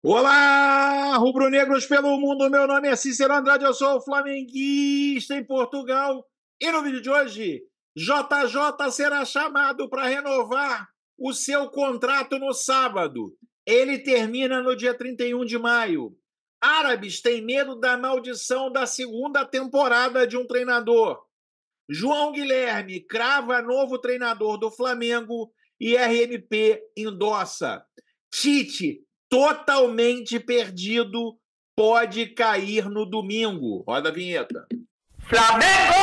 Olá, rubro-negros pelo mundo, meu nome é Cícero Andrade, eu sou flamenguista em Portugal e no vídeo de hoje, JJ será chamado para renovar o seu contrato no sábado. Ele termina no dia 31 de maio. Árabes têm medo da maldição da segunda temporada de um treinador. João Guilherme crava novo treinador do Flamengo e RMP endossa. Tite, totalmente perdido, pode cair no domingo. Roda a vinheta. Flamengo!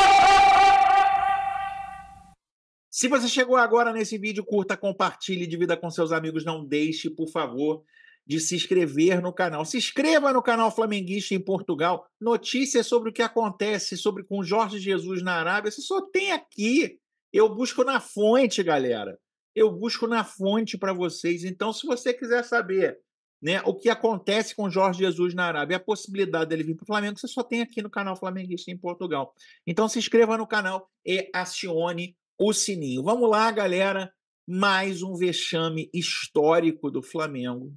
Se você chegou agora nesse vídeo, curta, compartilhe, divida com seus amigos. Não deixe, por favor, de se inscrever no canal. Se inscreva no canal Flamenguista em Portugal. Notícias sobre o que acontece com Jorge Jesus na Arábia, você só tem aqui. Eu busco na fonte, galera. Eu busco na fonte para vocês. Então, se você quiser saber, né, o que acontece com Jorge Jesus na Arábia, a possibilidade dele vir para o Flamengo, você só tem aqui no canal Flamenguista em Portugal. Então, se inscreva no canal e acione o sininho. Vamos lá, galera. Mais um vexame histórico do Flamengo.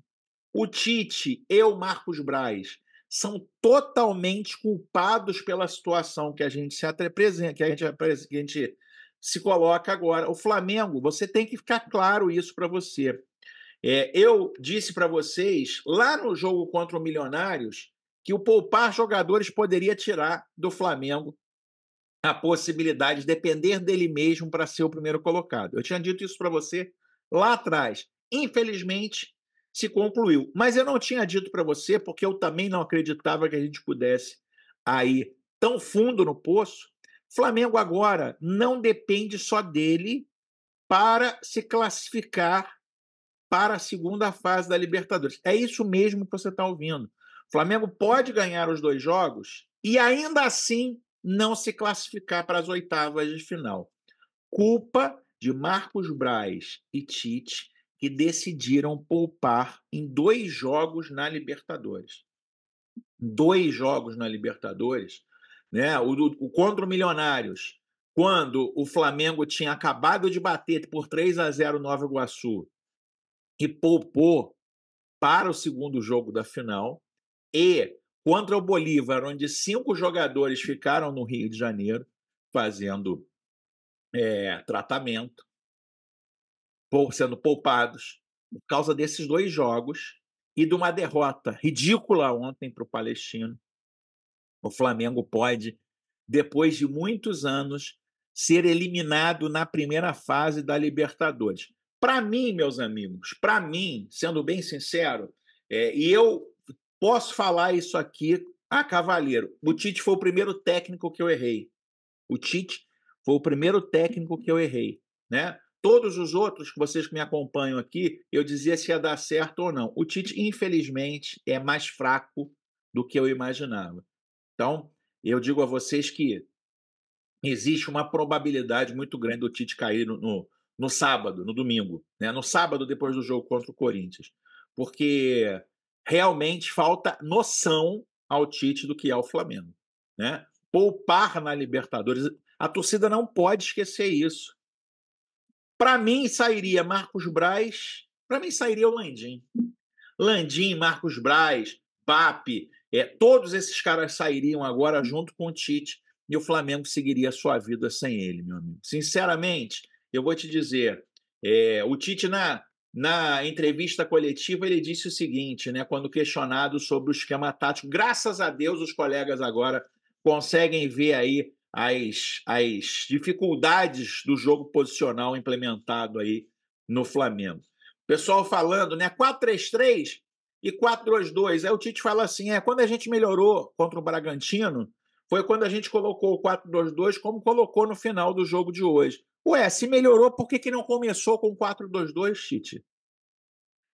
O Tite e o Marcos Braz são totalmente culpados pela situação que a gente se apresenta, que a gente se coloca agora. O Flamengo, você tem que ficar claro isso para você. Eu disse para vocês lá no jogo contra o Milionários que o poupar jogadores poderia tirar do Flamengo a possibilidade de depender dele mesmo para ser o primeiro colocado. Eu tinha dito isso para você lá atrás. Infelizmente, se concluiu. Mas eu não tinha dito para você porque eu também não acreditava que a gente pudesse ir tão fundo no poço. Flamengo agora não depende só dele para se classificar para a segunda fase da Libertadores. É isso mesmo que você está ouvindo. O Flamengo pode ganhar os 2 jogos e ainda assim não se classificar para as oitavas de final. Culpa de Marcos Braz e Tite, que decidiram poupar em 2 jogos na Libertadores. 2 jogos na Libertadores, né? O contra o Milionários, quando o Flamengo tinha acabado de bater por 3-0 Nova Iguaçu e poupou para o segundo jogo da final, e contra o Bolívar, onde 5 jogadores ficaram no Rio de Janeiro fazendo tratamento, sendo poupados por causa desses 2 jogos e de uma derrota ridícula ontem para o Palestino. O Flamengo pode, depois de muitos anos, ser eliminado na primeira fase da Libertadores. Para mim, meus amigos, para mim, sendo bem sincero, e eu posso falar isso aqui a cavaleiro, o Tite foi o primeiro técnico que eu errei. O Tite foi o primeiro técnico que eu errei, né? Todos os outros que vocês que me acompanham aqui, eu dizia se ia dar certo ou não. O Tite, infelizmente, é mais fraco do que eu imaginava. Então, eu digo a vocês que existe uma probabilidade muito grande do Tite cair no sábado, no domingo, né? No sábado, depois do jogo contra o Corinthians. Porque realmente falta noção ao Tite do que é o Flamengo, né? Poupar na Libertadores, a torcida não pode esquecer isso. Para mim, sairia Marcos Braz, para mim sairia o Landim. Landim, Marcos Braz, Pape, todos esses caras sairiam agora junto com o Tite e o Flamengo seguiria a sua vida sem ele, meu amigo. Sinceramente, eu vou te dizer, o Tite na entrevista coletiva ele disse o seguinte, né, quando questionado sobre o esquema tático, graças a Deus os colegas agora conseguem ver aí as dificuldades do jogo posicional implementado aí no Flamengo. Pessoal falando, né, 4-3-3 e 4-2-2. Aí o Tite fala assim, quando a gente melhorou contra o Bragantino, foi quando a gente colocou o 4-2-2 como colocou no final do jogo de hoje. Ué, se melhorou, por que não começou com 4-2-2, Tite?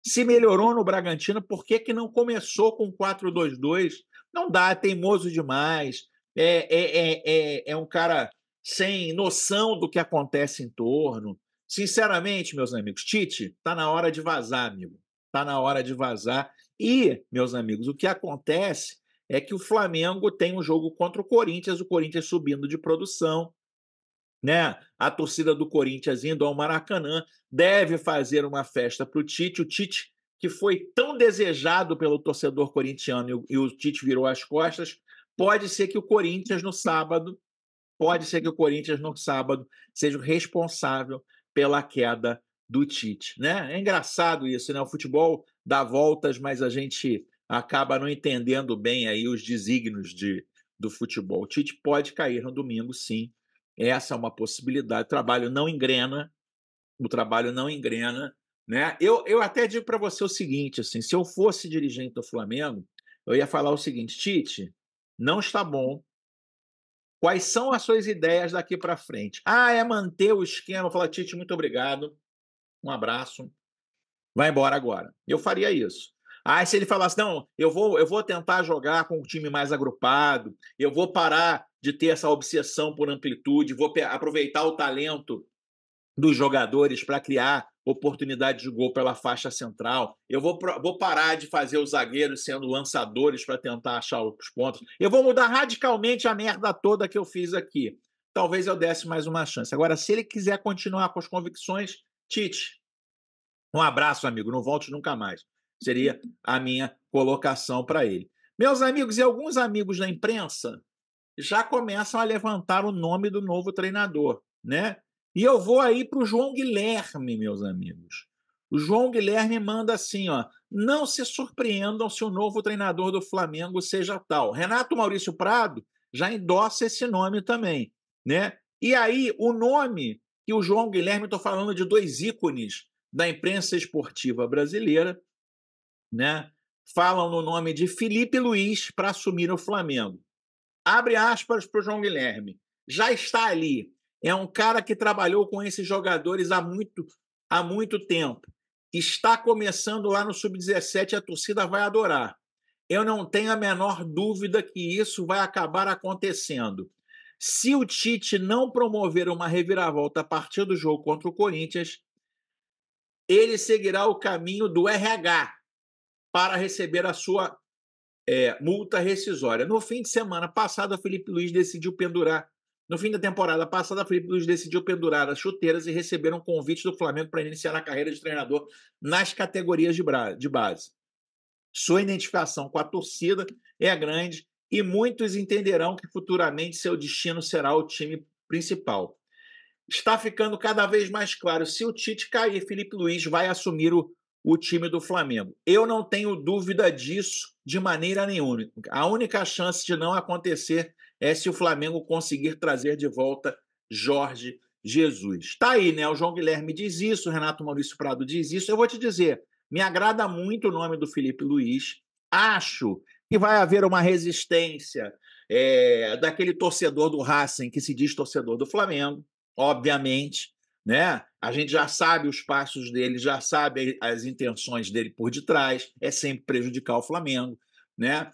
Se melhorou no Bragantino, por que não começou com 4-2-2? Não dá, é teimoso demais. É um cara sem noção do que acontece em torno. Sinceramente, meus amigos, Tite, tá na hora de vazar, amigo. Tá na hora de vazar. E, meus amigos, o que acontece é que o Flamengo tem um jogo contra o Corinthians subindo de produção, né? A torcida do Corinthians indo ao Maracanã deve fazer uma festa para o Tite que foi tão desejado pelo torcedor corintiano e o Tite virou as costas, pode ser que o Corinthians no sábado seja o responsável pela queda do Tite, né? É engraçado isso, né? O futebol dá voltas, mas a gente acaba não entendendo bem aí os desígnios do futebol. O Tite pode cair no domingo, sim. Essa é uma possibilidade. O trabalho não engrena, né? Eu até digo para você o seguinte, assim, se eu fosse dirigente do Flamengo, eu ia falar o seguinte: Tite, não está bom. Quais são as suas ideias daqui para frente? Ah, é manter o esquema. Falar, Tite, muito obrigado, um abraço, vai embora agora. Eu faria isso. Ah, se ele falasse, não, eu vou tentar jogar com um time mais agrupado, eu vou parar de ter essa obsessão por amplitude, vou aproveitar o talento dos jogadores para criar oportunidade de gol pela faixa central. Eu vou parar de fazer os zagueiros sendo lançadores para tentar achar os pontos. Eu vou mudar radicalmente a merda toda que eu fiz aqui. Talvez eu desse mais uma chance. Agora, se ele quiser continuar com as convicções, Tite, um abraço, amigo. Não volte nunca mais. Seria a minha colocação para ele. Meus amigos e alguns amigos da imprensa já começam a levantar o nome do novo treinador, né? E eu vou aí para o João Guilherme, meus amigos. O João Guilherme manda assim, ó: não se surpreendam se o novo treinador do Flamengo seja tal. Renato Maurício Prado já endossa esse nome também, né? E aí o nome que o João Guilherme, estou falando de dois ícones da imprensa esportiva brasileira, né? Falam no nome de Felipe Luiz para assumir o Flamengo. Abre aspas para o João Guilherme. Já está ali. É um cara que trabalhou com esses jogadores há muito tempo. Está começando lá no Sub-17, a torcida vai adorar. Eu não tenho a menor dúvida que isso vai acabar acontecendo. Se o Tite não promover uma reviravolta a partir do jogo contra o Corinthians, ele seguirá o caminho do RH para receber a sua multa rescisória. No fim de semana passado, Felipe Luiz decidiu pendurar. No fim da temporada passada, Felipe Luiz decidiu pendurar as chuteiras e receber um convite do Flamengo para iniciar a carreira de treinador nas categorias de base. Sua identificação com a torcida é grande e muitos entenderão que futuramente seu destino será o time principal. Está ficando cada vez mais claro, se o Tite cair, Felipe Luiz vai assumir o time do Flamengo. Eu não tenho dúvida disso de maneira nenhuma. A única chance de não acontecer é se o Flamengo conseguir trazer de volta Jorge Jesus. Está aí, né? O João Guilherme diz isso, o Renato Maurício Prado diz isso. Eu vou te dizer, me agrada muito o nome do Felipe Luiz. Acho que vai haver uma resistência daquele torcedor do Racing que se diz torcedor do Flamengo, obviamente, né? A gente já sabe os passos dele, já sabe as intenções dele por detrás, é sempre prejudicar o Flamengo, né?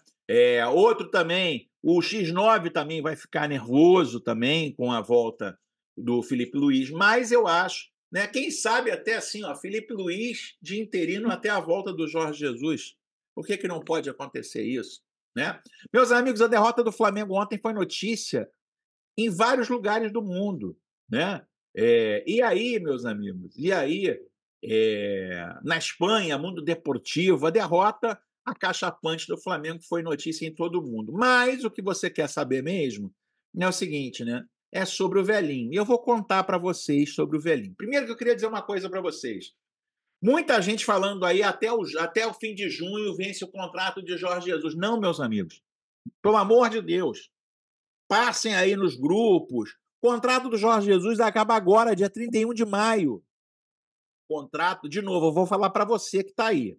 Outro também, o X9 também vai ficar nervoso também com a volta do Felipe Luiz, mas eu acho, né? Quem sabe até assim, ó, Felipe Luiz de interino até a volta do Jorge Jesus. Por que não pode acontecer isso, né? Meus amigos, a derrota do Flamengo ontem foi notícia em vários lugares do mundo, né? E aí, meus amigos, na Espanha, Mundo Deportivo, a derrota acachapante do Flamengo foi notícia em todo o mundo. Mas o que você quer saber mesmo é o seguinte, né? É sobre o velhinho. E eu vou contar para vocês sobre o velhinho. Primeiro que eu queria dizer uma coisa para vocês. Muita gente falando aí até o fim de junho vence o contrato de Jorge Jesus. Não, meus amigos. Pelo amor de Deus. Passem aí nos grupos. O contrato do Jorge Jesus acaba agora, dia 31 de maio. Contrato, de novo, eu vou falar para você que está aí.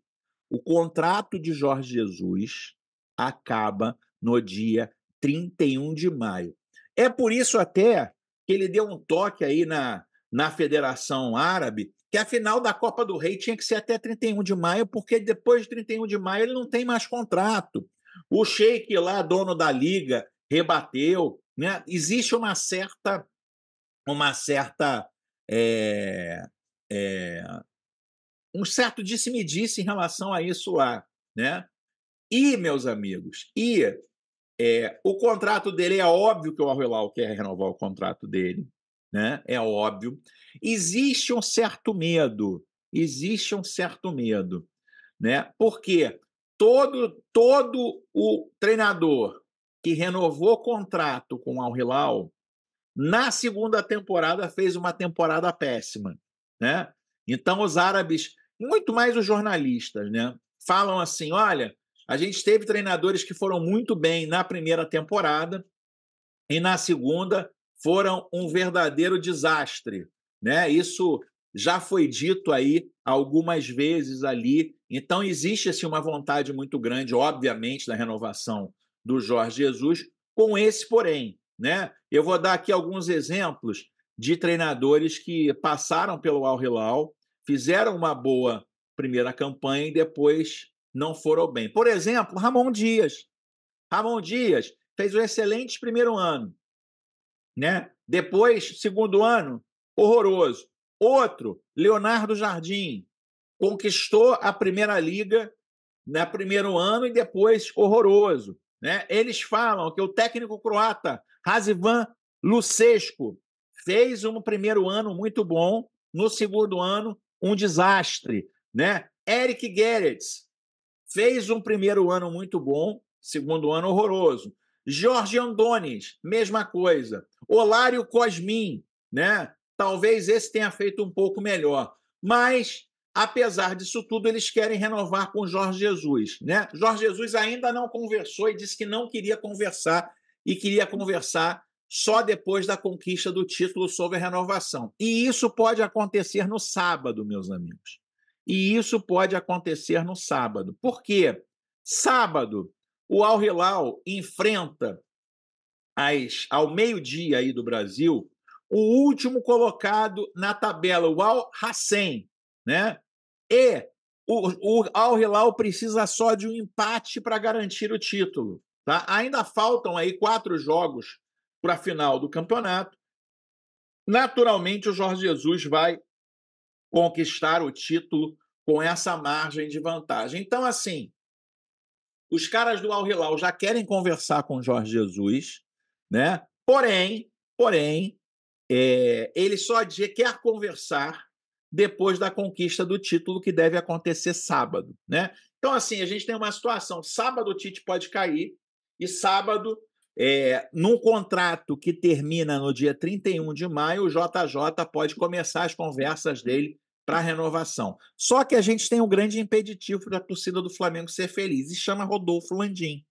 O contrato de Jorge Jesus acaba no dia 31 de maio. É por isso até que ele deu um toque aí na Federação Árabe que a final da Copa do Rei tinha que ser até 31 de maio, porque depois de 31 de maio ele não tem mais contrato. O Sheik lá, dono da liga, rebateu, né? Existe é, é, um certo disse-me-disse em relação a isso lá, né? E, meus amigos, o contrato dele, é óbvio que o Al-Hilal quer renovar o contrato dele, né? É óbvio. Existe um certo medo né? Porque todo o treinador que renovou contrato com o Al Hilal, na segunda temporada fez uma temporada péssima, né? Então os árabes, muito mais os jornalistas, né, falam assim: olha, a gente teve treinadores que foram muito bem na primeira temporada e na segunda foram um verdadeiro desastre, né? Isso já foi dito aí algumas vezes ali. Então existe assim uma vontade muito grande, obviamente, da renovação do Jorge Jesus, com esse porém, né? Eu vou dar aqui alguns exemplos de treinadores que passaram pelo Al Hilal, fizeram uma boa primeira campanha e depois não foram bem. Por exemplo, Ramon Dias. Ramon Dias fez um excelente primeiro ano, né? Depois, segundo ano, horroroso. Outro, Leonardo Jardim, conquistou a Primeira Liga no primeiro ano e depois horroroso, né? Eles falam que o técnico croata Razivan Lucescu fez um primeiro ano muito bom, no segundo ano um desastre, né? Eric Gerets fez um primeiro ano muito bom, segundo ano horroroso. Jorge Andones, mesma coisa. Olário Cosmin, né? Talvez esse tenha feito um pouco melhor. Mas, apesar disso tudo, eles querem renovar com o Jorge Jesus, né? Jorge Jesus ainda não conversou e disse que não queria conversar e queria conversar só depois da conquista do título sobre a renovação. E isso pode acontecer no sábado, meus amigos. E isso pode acontecer no sábado. Por quê? Sábado, o Al Hilal enfrenta ao meio-dia aí do Brasil o último colocado na tabela, o Al Hassen, né? E o Al Hilal precisa só de um empate para garantir o título, tá? Ainda faltam aí 4 jogos para a final do campeonato. Naturalmente, o Jorge Jesus vai conquistar o título com essa margem de vantagem. Então, assim, os caras do Al Hilal já querem conversar com o Jorge Jesus, né? Porém, ele só quer conversar depois da conquista do título, que deve acontecer sábado, né? Então, assim, a gente tem uma situação: sábado o Tite pode cair, e sábado, num contrato que termina no dia 31 de maio, o JJ pode começar as conversas dele para renovação. Só que a gente tem um grande impeditivo da torcida do Flamengo ser feliz, e chama Rodolfo Landim,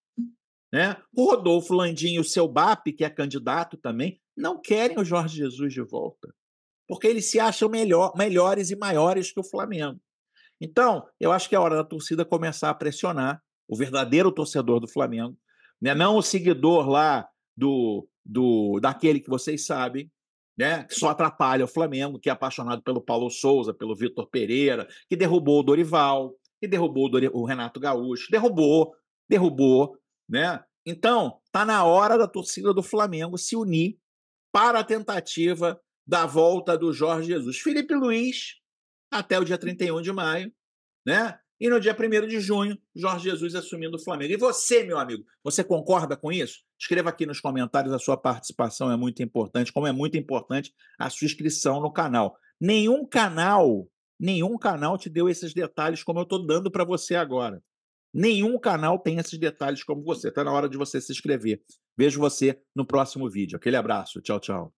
né? O Rodolfo Landim e o seu BAP, que é candidato também, não querem o Jorge Jesus de volta, porque eles se acham melhores e maiores que o Flamengo. Então, eu acho que é hora da torcida começar a pressionar o verdadeiro torcedor do Flamengo, né? Não o seguidor lá daquele que vocês sabem, né? Que só atrapalha o Flamengo, que é apaixonado pelo Paulo Souza, pelo Vitor Pereira, que derrubou o Dorival, que derrubou o Renato Gaúcho, derrubou, né? Então, tá na hora da torcida do Flamengo se unir para a tentativa da volta do Jorge Jesus. Felipe Luiz, até o dia 31 de maio, né? E no dia 1º de junho, Jorge Jesus assumindo o Flamengo. E você, meu amigo, você concorda com isso? Escreva aqui nos comentários, a sua participação é muito importante, como é muito importante a sua inscrição no canal. Nenhum canal te deu esses detalhes como eu estou dando para você agora. Nenhum canal tem esses detalhes como você. Está na hora de você se inscrever. Vejo você no próximo vídeo. Aquele abraço. Tchau, tchau.